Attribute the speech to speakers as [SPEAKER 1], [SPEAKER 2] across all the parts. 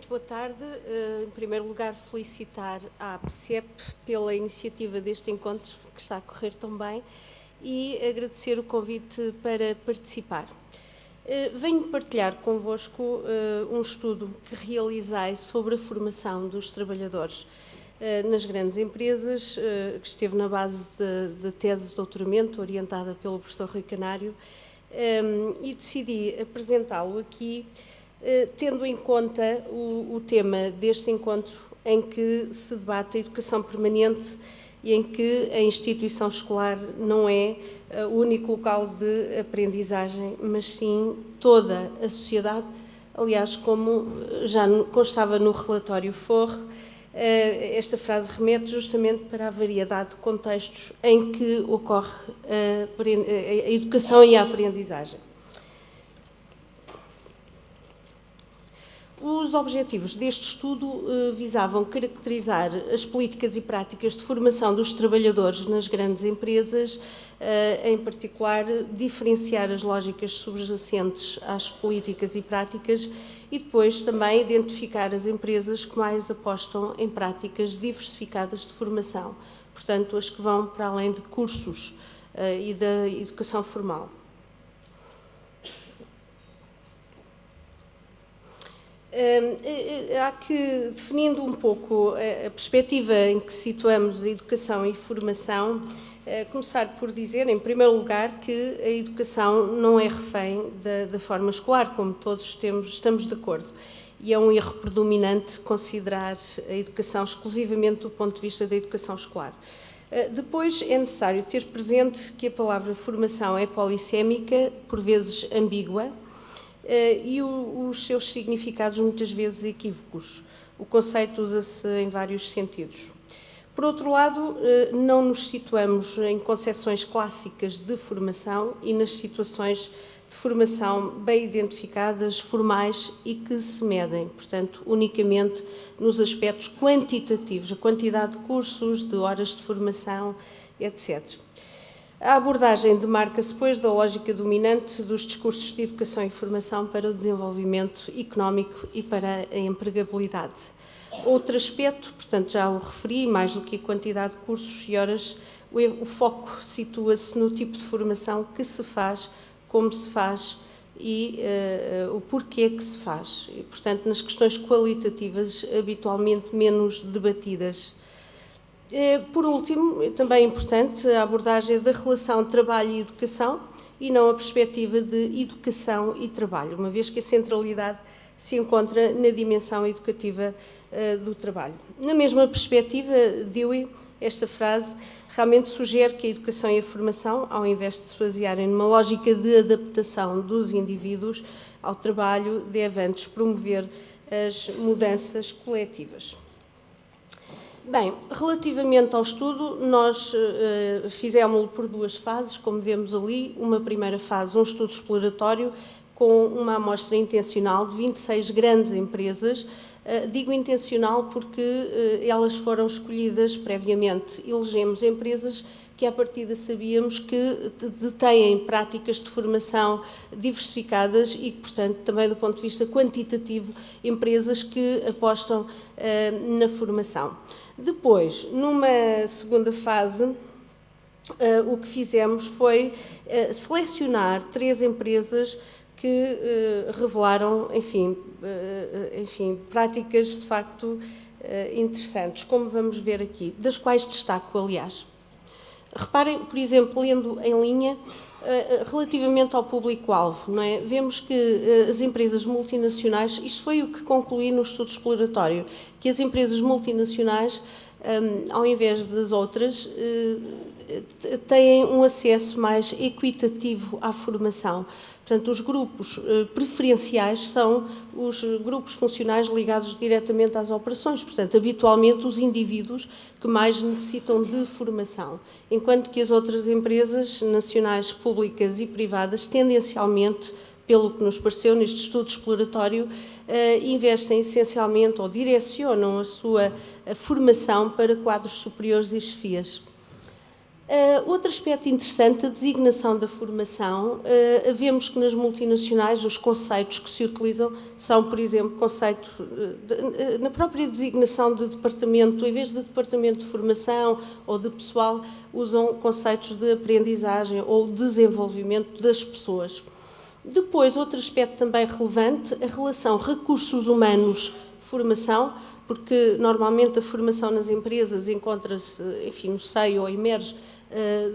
[SPEAKER 1] boa tarde. Em primeiro lugar, felicitar a APCEP pela iniciativa deste encontro, que está a correr tão bem, e agradecer o convite para participar. Venho partilhar convosco um estudo que realizei sobre a formação dos trabalhadores nas grandes empresas, que esteve na base da tese de doutoramento, orientada pelo professor Rui Canário, e decidi apresentá-lo aqui, tendo em conta o tema deste encontro, em que se debate a educação permanente e em que a instituição escolar não é o único local de aprendizagem, mas sim toda a sociedade. Aliás, como já constava no relatório Forre, esta frase remete justamente para a variedade de contextos em que ocorre a educação e a aprendizagem. Os objetivos deste estudo visavam caracterizar as políticas e práticas de formação dos trabalhadores nas grandes empresas, em particular diferenciar as lógicas subjacentes às políticas e práticas e depois também identificar as empresas que mais apostam em práticas diversificadas de formação, portanto as que vão para além de cursos e da educação formal. Há que, definindo um pouco a perspectiva em que situamos a educação e formação, começar por dizer, em primeiro lugar, que a educação não é refém da forma escolar, como todos estamos de acordo, e é um erro predominante considerar a educação exclusivamente do ponto de vista da educação escolar. Depois é necessário ter presente que a palavra formação é polissémica, por vezes ambígua, e os seus significados muitas vezes equívocos. O conceito usa-se em vários sentidos. Por outro lado, não nos situamos em concepções clássicas de formação e nas situações de formação bem identificadas, formais e que se medem, portanto, unicamente nos aspectos quantitativos, a quantidade de cursos, de horas de formação, etc. A abordagem demarca-se, pois, da lógica dominante dos discursos de educação e formação para o desenvolvimento económico e para a empregabilidade. Outro aspecto, portanto, já o referi, mais do que a quantidade de cursos e horas, o foco situa-se no tipo de formação que se faz, como se faz e o porquê que se faz. E, portanto, nas questões qualitativas, habitualmente menos debatidas. Por último, também é importante a abordagem da relação trabalho e educação e não a perspectiva de educação e trabalho, uma vez que a centralidade se encontra na dimensão educativa do trabalho. Na mesma perspectiva, Dewey, esta frase realmente sugere que a educação e a formação, ao invés de se basearem numa lógica de adaptação dos indivíduos ao trabalho, deve antes promover as mudanças coletivas. Bem, relativamente ao estudo, nós fizemos-lo por duas fases, como vemos ali. Uma primeira fase, um estudo exploratório com uma amostra intencional de 26 grandes empresas. Digo intencional porque elas foram escolhidas previamente. Elegemos empresas que à partida sabíamos que detêm práticas de formação diversificadas e, portanto, também do ponto de vista quantitativo, empresas que apostam na formação. Depois, numa segunda fase, o que fizemos foi selecionar 3 empresas que revelaram, enfim, práticas de facto interessantes, como vamos ver aqui, das quais destaco, aliás. Reparem, por exemplo, lendo em linha, relativamente ao público-alvo, não é? Vemos que as empresas multinacionais, isto foi o que concluí no estudo exploratório, que as empresas multinacionais, ao invés das outras, têm um acesso mais equitativo à formação. Portanto, os grupos preferenciais são os grupos funcionais ligados diretamente às operações, portanto, habitualmente os indivíduos que mais necessitam de formação, enquanto que as outras empresas nacionais, públicas e privadas, tendencialmente, pelo que nos pareceu neste estudo exploratório, investem essencialmente ou direcionam a sua formação para quadros superiores e chefias. Outro aspecto interessante, a designação da formação. Vemos que nas multinacionais os conceitos que se utilizam são, por exemplo, conceito na própria designação de departamento, em vez de departamento de formação ou de pessoal, usam conceitos de aprendizagem ou desenvolvimento das pessoas. Depois, outro aspecto também relevante, a relação recursos humanos-formação, porque normalmente a formação nas empresas encontra-se, enfim, no seio ou emerge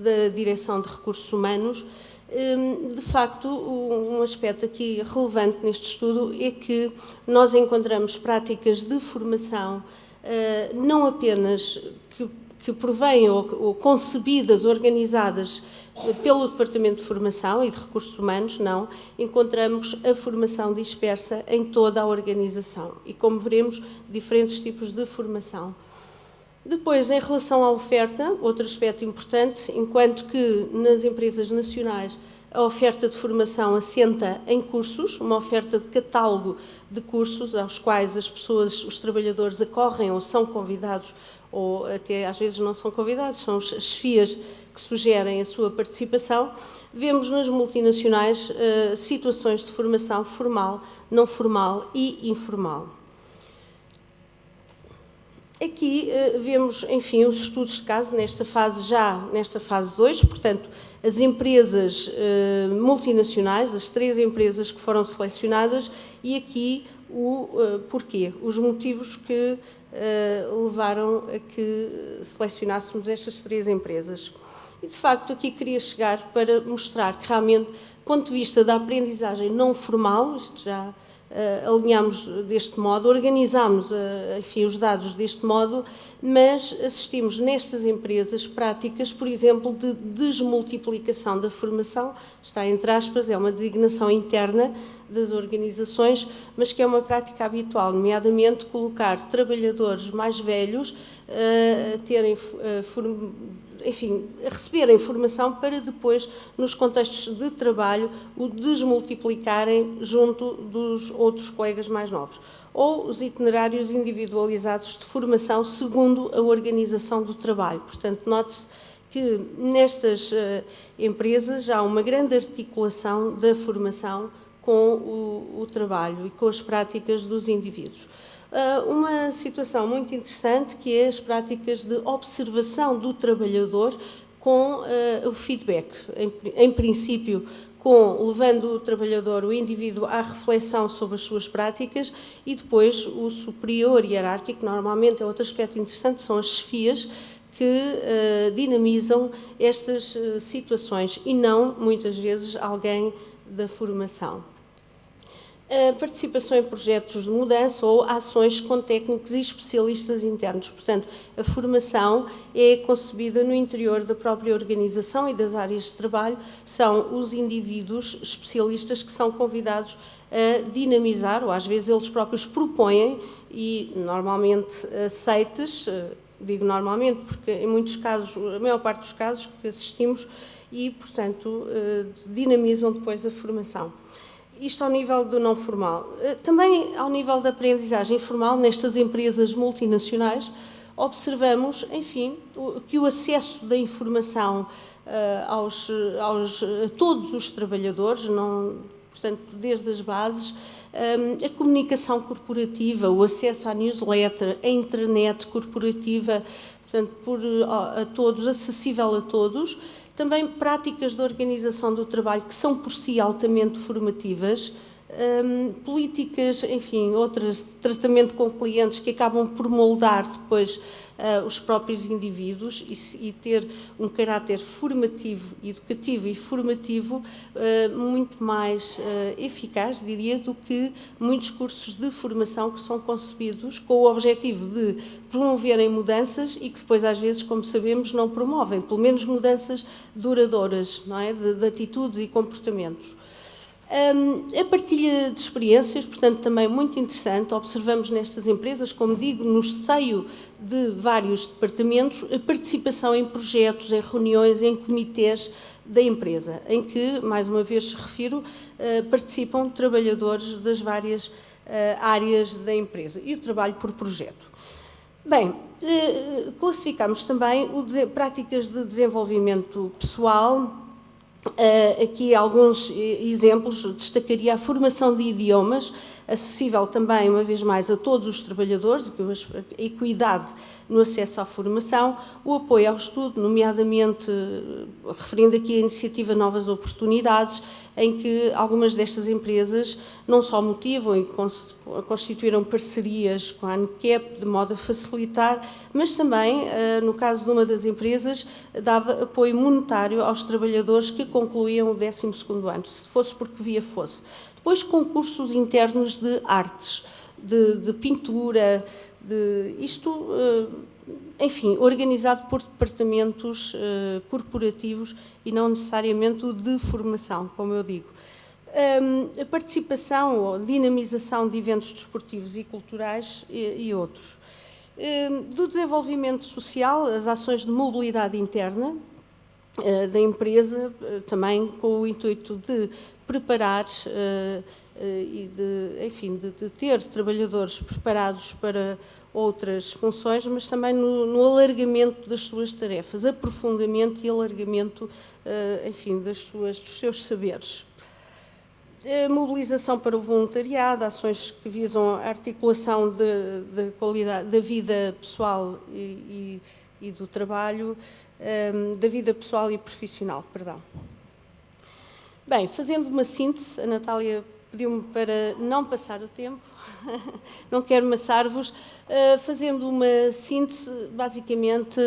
[SPEAKER 1] da Direção de Recursos Humanos. De facto, um aspecto aqui relevante neste estudo é que nós encontramos práticas de formação não apenas que provêm ou concebidas, organizadas pelo Departamento de Formação e de Recursos Humanos, não, encontramos a formação dispersa em toda a organização e, como veremos, diferentes tipos de formação. Depois, em relação à oferta, outro aspecto importante, enquanto que nas empresas nacionais a oferta de formação assenta em cursos, uma oferta de catálogo de cursos aos quais as pessoas, os trabalhadores acorrem ou são convidados, ou até às vezes não são convidados, são as chefias que sugerem a sua participação. Vemos nas multinacionais situações de formação formal, não formal e informal. Aqui vemos, enfim, os estudos de caso nesta fase 2, portanto, as empresas multinacionais, as 3 empresas que foram selecionadas, e aqui o porquê, os motivos que levaram a que selecionássemos estas 3 empresas. E, de facto, aqui queria chegar para mostrar que, realmente, do ponto de vista da aprendizagem não formal, isto já alinhámos deste modo, organizámos, enfim, os dados deste modo, mas assistimos nestas empresas práticas, por exemplo, de desmultiplicação da formação, está entre aspas, é uma designação interna das organizações, mas que é uma prática habitual, nomeadamente colocar trabalhadores mais velhos a receberem formação para depois, nos contextos de trabalho, o desmultiplicarem junto dos outros colegas mais novos. Ou os itinerários individualizados de formação segundo a organização do trabalho. Portanto, note-se que nestas empresas há uma grande articulação da formação com o trabalho e com as práticas dos indivíduos. Uma situação muito interessante que é as práticas de observação do trabalhador com o feedback, em princípio levando o trabalhador, o indivíduo, à reflexão sobre as suas práticas e depois o superior hierárquico, normalmente é outro aspecto interessante, são as chefias que dinamizam estas situações e não, muitas vezes, alguém da formação. A participação em projetos de mudança ou ações com técnicos e especialistas internos. Portanto, a formação é concebida no interior da própria organização e das áreas de trabalho. São os indivíduos especialistas que são convidados a dinamizar, ou às vezes eles próprios propõem e normalmente aceites, digo normalmente porque em muitos casos, a maior parte dos casos que assistimos, e, portanto, dinamizam depois a formação. Isto ao nível do não formal. Também ao nível da aprendizagem informal, nestas empresas multinacionais, observamos, enfim, que o acesso da informação a todos os trabalhadores, portanto, desde as bases, a comunicação corporativa, o acesso à newsletter, a intranet corporativa, portanto, a todos, acessível a todos. Também práticas de organização do trabalho que são por si altamente formativas, políticas, enfim, outras de tratamento com clientes que acabam por moldar depois os próprios indivíduos e ter um caráter formativo, educativo e formativo muito mais eficaz, diria, do que muitos cursos de formação que são concebidos com o objetivo de promoverem mudanças e que depois, às vezes, como sabemos, não promovem, pelo menos mudanças duradouras, não é? de atitudes e comportamentos. A partilha de experiências, portanto, também muito interessante, observamos nestas empresas, como digo, no seio de vários departamentos, a participação em projetos, em reuniões, em comitês da empresa, em que, mais uma vez refiro, participam trabalhadores das várias áreas da empresa e o trabalho por projeto. Bem, Classificamos também práticas de desenvolvimento pessoal. Aqui alguns exemplos, destacaria a formação de idiomas, acessível também, uma vez mais, a todos os trabalhadores, a equidade no acesso à formação, o apoio ao estudo, nomeadamente, referindo aqui a iniciativa Novas Oportunidades, em que algumas destas empresas não só motivam e constituíram parcerias com a ANCAP, de modo a facilitar, mas também, no caso de uma das empresas, dava apoio monetário aos trabalhadores que concluíam o 12º ano, se fosse porque via fosse. Depois, concursos internos de artes, de pintura, enfim, organizado por departamentos corporativos e não necessariamente o de formação, como eu digo. A participação ou dinamização de eventos desportivos e culturais e outros. Do desenvolvimento social, as ações de mobilidade interna da empresa, também com o intuito de preparar e de ter trabalhadores preparados para outras funções, mas também no alargamento das suas tarefas, aprofundamento e alargamento, enfim, dos seus saberes. A mobilização para o voluntariado, ações que visam a articulação da qualidade da vida pessoal e do trabalho, da vida pessoal e profissional, perdão. Bem, fazendo uma síntese, a Natália pediu-me para não passar o tempo, não quero amassar-vos, fazendo uma síntese, basicamente,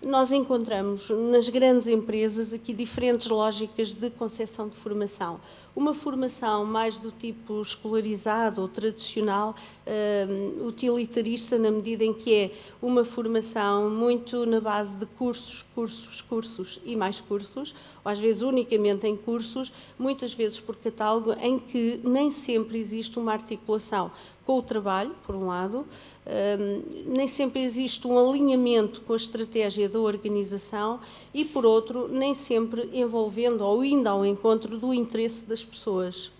[SPEAKER 1] nós encontramos nas grandes empresas aqui diferentes lógicas de concepção de formação. Uma formação mais do tipo escolarizado ou tradicional, utilitarista, na medida em que é uma formação muito na base de cursos e mais cursos, ou às vezes unicamente em cursos, muitas vezes por catálogo, em que nem sempre existe uma articulação com o trabalho, por um lado, nem sempre existe um alinhamento com a estratégia da organização e, por outro, nem sempre envolvendo ou indo ao encontro do interesse das pessoas,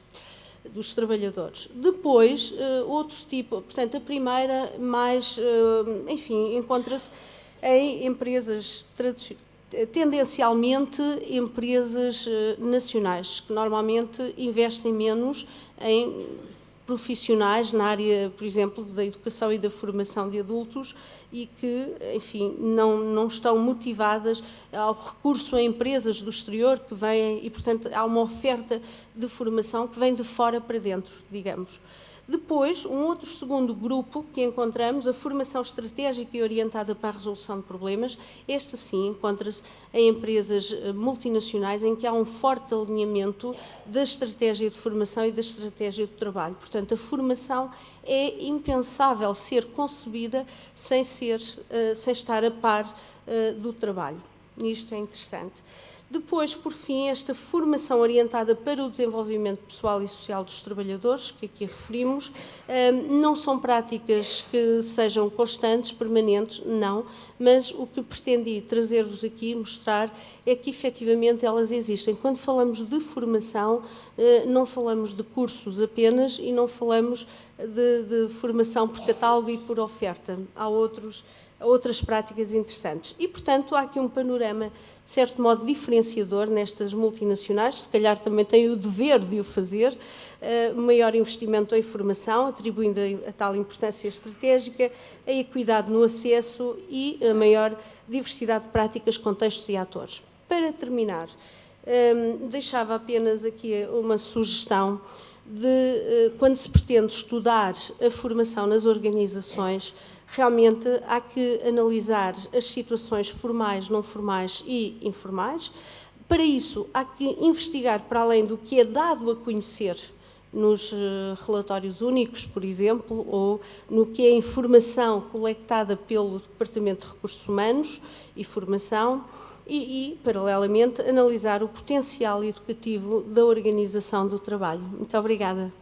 [SPEAKER 1] dos trabalhadores. Depois, outros tipos, portanto, a primeira mais, enfim, encontra-se em empresas tendencialmente empresas nacionais, que normalmente investem menos em profissionais na área, por exemplo, da educação e da formação de adultos e que, enfim, não estão motivadas ao recurso a empresas do exterior que vêm e, portanto, há uma oferta de formação que vem de fora para dentro, digamos. Depois, um outro segundo grupo que encontramos, a formação estratégica e orientada para a resolução de problemas. Esta, sim, encontra-se em empresas multinacionais em que há um forte alinhamento da estratégia de formação e da estratégia do trabalho. Portanto, a formação é impensável ser concebida sem estar a par do trabalho. Isto é interessante. Depois, por fim, esta formação orientada para o desenvolvimento pessoal e social dos trabalhadores, que aqui referimos, não são práticas que sejam constantes, permanentes, não, mas o que pretendi trazer-vos aqui, mostrar, é que efetivamente elas existem. Quando falamos de formação, não falamos de cursos apenas e não falamos de formação por catálogo e por oferta. Há outras práticas interessantes. E, portanto, há aqui um panorama, de certo modo, diferenciador nestas multinacionais, se calhar também têm o dever de o fazer, maior investimento em formação, atribuindo a tal importância estratégica, a equidade no acesso e a maior diversidade de práticas, contextos e atores. Para terminar, deixava apenas aqui uma sugestão de, quando se pretende estudar a formação nas organizações, realmente há que analisar as situações formais, não formais e informais. Para isso, há que investigar para além do que é dado a conhecer nos relatórios únicos, por exemplo, ou no que é informação coletada pelo Departamento de Recursos Humanos e Formação, e, paralelamente, analisar o potencial educativo da organização do trabalho. Muito obrigada.